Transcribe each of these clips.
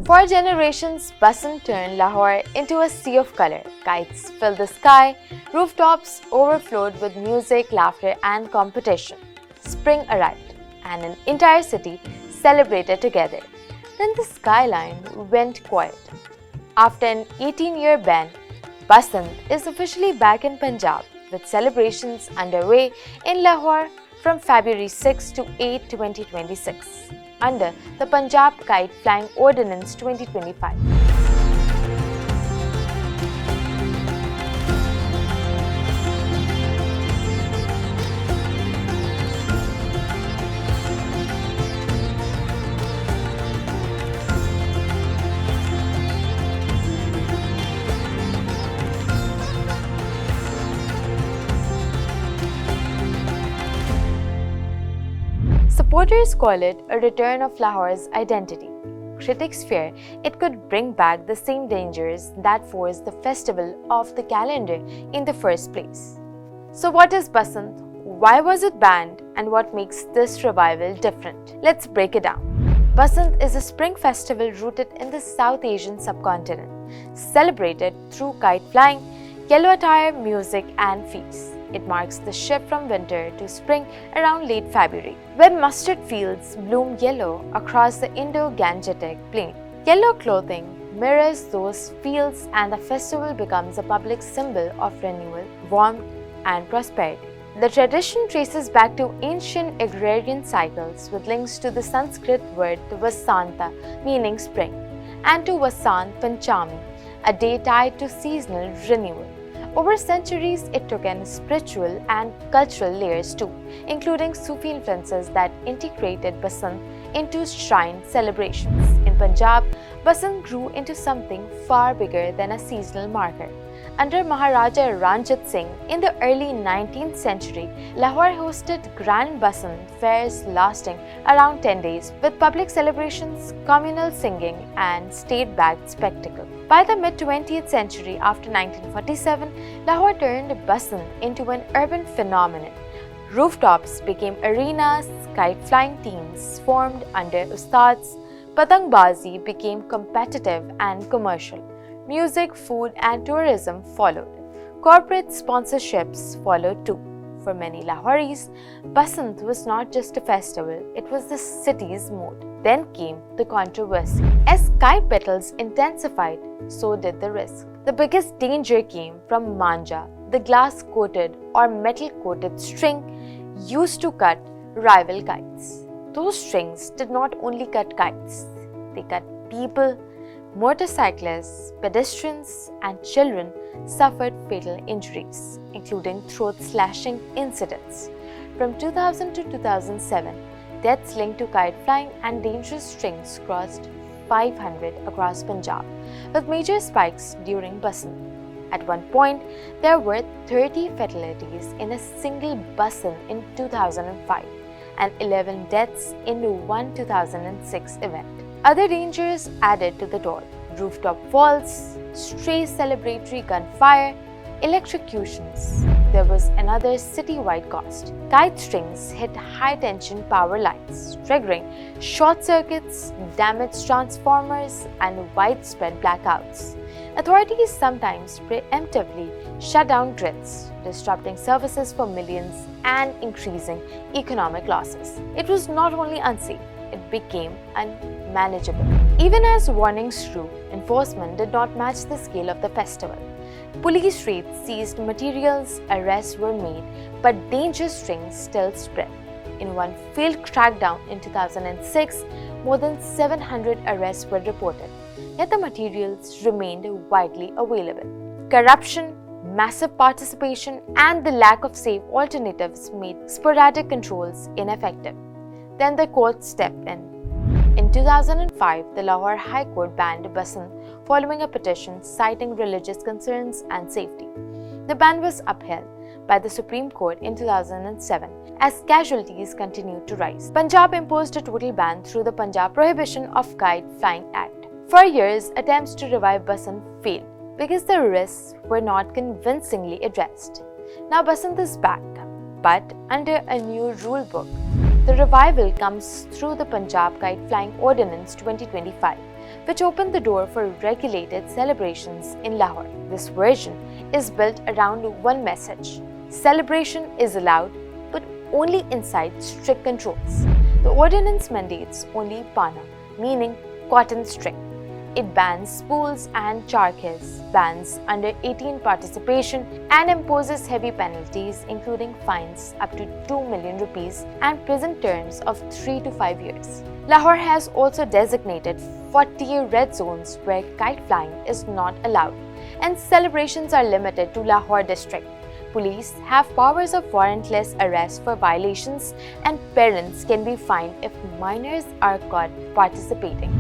For generations, Basant turned Lahore into a sea of color. Kites filled the sky, rooftops overflowed with music, laughter, and competition. Spring arrived, and an entire city celebrated together. Then the skyline went quiet. After an 18-year ban, Basant is officially back in Punjab, with celebrations underway in Lahore from February 6 to 8, 2026, under the Punjab Kite Flying Ordinance 2025. Supporters call it a return of Lahore's identity. Critics fear it could bring back the same dangers that forced the festival off the calendar in the first place. So what is Basant? Why was it banned? And what makes this revival different? Let's break it down. Basant is a spring festival rooted in the South Asian subcontinent, celebrated through kite flying, yellow attire, music, and feasts. It marks the shift from winter to spring around late February, when mustard fields bloom yellow across the Indo-Gangetic plain. Yellow clothing mirrors those fields, and the festival becomes a public symbol of renewal, warmth, and prosperity. The tradition traces back to ancient agrarian cycles with links to the Sanskrit word Vasanta, meaning spring, and to Vasant Panchami, a day tied to seasonal renewal. Over centuries, it took in spiritual and cultural layers too, including Sufi influences that integrated Basant into shrine celebrations. In Punjab, Basant grew into something far bigger than a seasonal marker. Under Maharaja Ranjit Singh in the early 19th century, Lahore hosted grand Basant fairs lasting around 10 days, with public celebrations, communal singing, and state-backed spectacle. By the mid-20th century, after 1947, Lahore turned Basant into an urban phenomenon. Rooftops became arenas, kite-flying teams formed under ustads, patangbazi became competitive and commercial. Music, food, and tourism followed. Corporate sponsorships followed too. For many Lahoris, Basant was not just a festival, it was the city's mood. Then came the controversy. As kite battles intensified, so did the risk. The biggest danger came from manja, the glass-coated or metal-coated string used to cut rival kites. Those strings did not only cut kites, they cut people. Motorcyclists, pedestrians, and children suffered fatal injuries, including throat-slashing incidents. From 2000 to 2007, deaths linked to kite flying and dangerous strings crossed 500 across Punjab, with major spikes during Basant. At one point, there were 30 fatalities in a single Basant in 2005 and 11 deaths in one 2006 event. Other dangers added to the toll: rooftop falls, stray celebratory gunfire, electrocutions. There was another city-wide cost. Kite strings hit high-tension power lines, triggering short circuits, damaged transformers, and widespread blackouts. Authorities sometimes preemptively shut down grids, disrupting services for millions and increasing economic losses. It was not only unsafe, it became unmanageable. Even as warnings grew, enforcement did not match the scale of the festival. Police raids seized materials, arrests were made, but dangerous strings still spread. In one failed crackdown in 2006, more than 700 arrests were reported, yet the materials remained widely available. Corruption, massive participation, and the lack of safe alternatives made sporadic controls ineffective. Then the courts stepped in. In 2005, the Lahore High Court banned Basant following a petition citing religious concerns and safety. The ban was upheld by the Supreme Court in 2007 as casualties continued to rise. Punjab imposed a total ban through the Punjab Prohibition of Kite Flying Act. For years, attempts to revive Basant failed because the risks were not convincingly addressed. Now Basant is back, but under a new rule book. The revival comes through the Punjab Kite Flying Ordinance 2025, which opened the door for regulated celebrations in Lahore. This version is built around one message: celebration is allowed, but only inside strict controls. The ordinance mandates only pana, meaning cotton string. It bans spools and charkes, bans under 18 participation, and imposes heavy penalties including fines up to 2 million rupees and prison terms of 3 to 5 years. Lahore has also designated 40 red zones where kite flying is not allowed, and celebrations are limited to Lahore district. Police have powers of warrantless arrest for violations, and parents can be fined if minors are caught participating.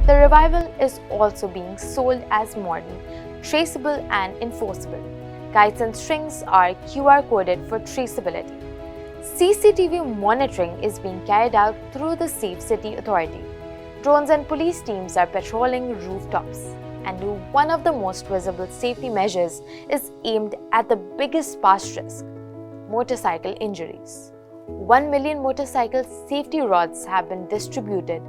The revival is also being sold as modern, traceable and enforceable. Kites and strings are QR coded for traceability. CCTV monitoring is being carried out through the Safe City Authority. Drones and police teams are patrolling rooftops. And one of the most visible safety measures is aimed at the biggest past risk: motorcycle injuries. 1 million motorcycle safety rods have been distributed,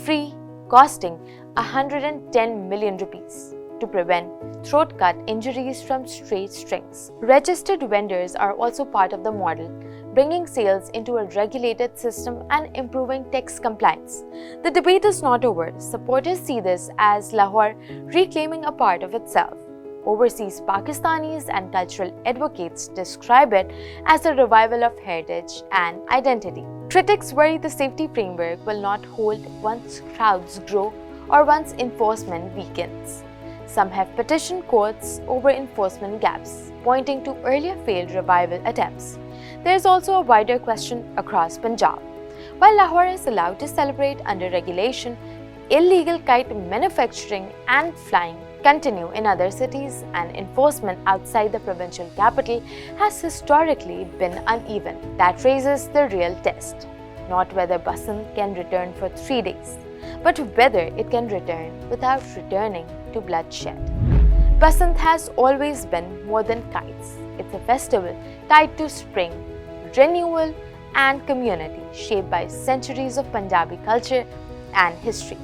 free, costing 110 million rupees, to prevent throat cut injuries from stray strings. Registered vendors are also part of the model, bringing sales into a regulated system and improving tax compliance. The debate is not over. Supporters see this as Lahore reclaiming a part of itself. Overseas Pakistanis and cultural advocates describe it as a revival of heritage and identity. Critics worry the safety framework will not hold once crowds grow or once enforcement weakens. Some have petitioned courts over enforcement gaps, pointing to earlier failed revival attempts. There is also a wider question across Punjab. While Lahore is allowed to celebrate under regulation, illegal kite manufacturing and flying continue in other cities, and enforcement outside the provincial capital has historically been uneven. That raises the real test: not whether Basant can return for 3 days, but whether it can return without returning to bloodshed. Basant has always been more than kites. It's a festival tied to spring, renewal, and community, shaped by centuries of Punjabi culture and history.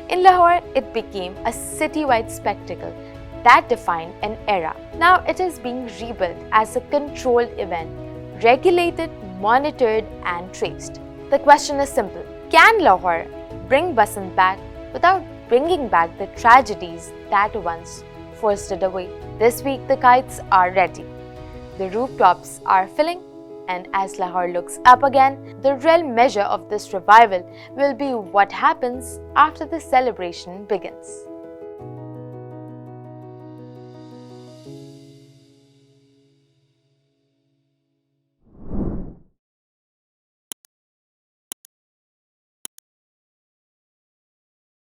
In Lahore, it became a city-wide spectacle that defined an era. Now it is being rebuilt as a controlled event, regulated, monitored, and traced. The question is simple: can Lahore bring Basant back without bringing back the tragedies that once forced it away? This week, the kites are ready. The rooftops are filling, and as Lahore looks up again, the real measure of this revival will be what happens after the celebration begins.